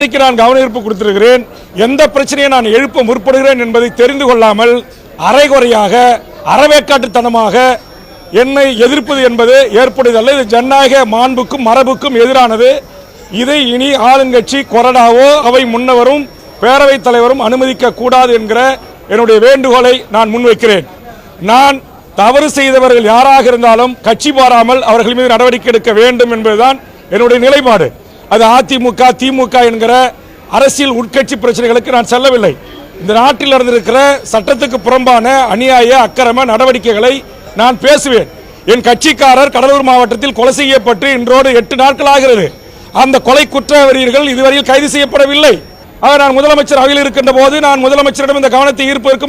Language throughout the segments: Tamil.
நான் கவனஈர்ப்பு கொடுத்திருக்கிறேன். எந்த பிரச்சனையை நான் எழுப்ப முற்படுகிறேன் என்பதை தெரிந்து கொள்ளாமல் அரைகுறையாக அறவேக்காட்டுத்தனமாக என்னை எதிர்ப்பது என்பது ஏற்படுவதல்ல. இது ஜனநாயக மாண்புக்கும் மரபுக்கும் எதிரானது. இதை இனி ஆளுங்கட்சி கொறடாவோ அவை முன்னவரும் பேரவைத் தலைவரும் அனுமதிக்க கூடாது என்கிற என்னுடைய வேண்டுகோளை நான் முன்வைக்கிறேன். நான் தவறு செய்தவர்கள் யாராக இருந்தாலும் கட்சி பாராமல் அவர்கள் மீது நடவடிக்கை எடுக்க வேண்டும் என்பதுதான் என்னுடைய நிலைப்பாடு. அது அதிமுக திமுக என்கிற அரசியல் உட்கட்சி பிரச்சனைகளுக்கு நான் செல்லவில்லை. இந்த நாட்டில் நடந்திருக்கிற சட்டத்துக்கு புறம்பான அநியாய அக்கிரம நடவடிக்கைகளை நான் பேசுவேன். என் கட்சிக்காரர் கடலூர் மாவட்டத்தில் கொலை செய்யப்பட்டு இன்றோடு 8 நாட்கள் ஆகிறது. அந்த கொலை குற்றவாளிகள் இதுவரையில் கைது செய்யப்படவில்லை. நான் முதலமைச்சர் அவையில் இருக்கின்ற போது நான் முதலமைச்சரிடம் இந்த கவனத்தை ஈர்ப்பதற்கு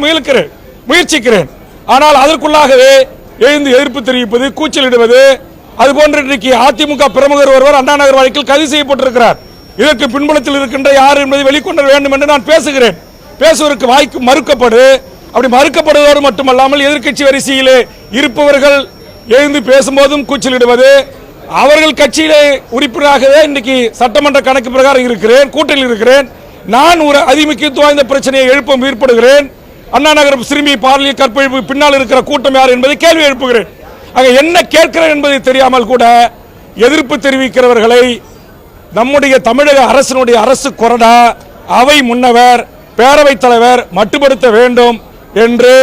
முயற்சிக்கிறேன். ஆனால் அதற்குள்ளாகவே எழுந்து எதிர்ப்பு தெரிவிப்பது, கூச்சலிடுவது, அதுபோன்ற இன்றைக்கு அதிமுக பிரமுகர் ஒருவர் அண்ணா நகர் வழக்கில் கைது செய்யப்பட்டிருக்கிறார். இதற்கு பின்புலத்தில் இருக்கின்ற யார் என்பதை வெளிக்கொண்டு வேண்டும் என்று நான் பேசுகிறேன். பேசுவதற்கு வாய்ப்பு மறுக்கப்படு. அப்படி மறுக்கப்படுவதோடு மட்டுமல்லாமல் எதிர்க்கட்சி வரிசையிலே இருப்பவர்கள் எழுந்து பேசும்போதும் கூச்சலிடுவது, அவர்கள் கட்சியிலே உறுப்பினராகவே இன்றைக்கு சட்டமன்ற கணக்கு பிரகாரம் இருக்கிறேன், கூட்டத்தில் இருக்கிறேன். நான் ஒரு அதிமுக்கியத்துவம் வாய்ந்த பிரச்சனையை எழுப்ப முற்படுகிறேன். அண்ணா நகர் சிறுமி பாலியல் கற்பழிப்பு பின்னால் இருக்கிற கூட்டம் யார் என்பதை கேள்வி எழுப்புகிறேன். அங்க என்ன கேட்கிறேன் என்பதை தெரியாமல் கூட எதிர்ப்பு தெரிவிக்கிறவர்களை நம்முடைய தமிழக அரசினுடைய அரசு கொறடா, அவை முன்னவர், பேரவைத் தலைவர் மட்டுப்படுத்த வேண்டும் என்று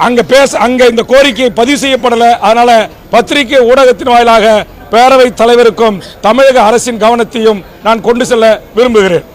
அங்க இந்த கோரிக்கை பதிவு செய்யப்படல. அதனால பத்திரிகை ஊடகத்தின் வாயிலாக பேரவைத் தலைவருக்கும் தமிழக அரசின் கவனத்தையும் நான் கொண்டு செல்ல விரும்புகிறேன்.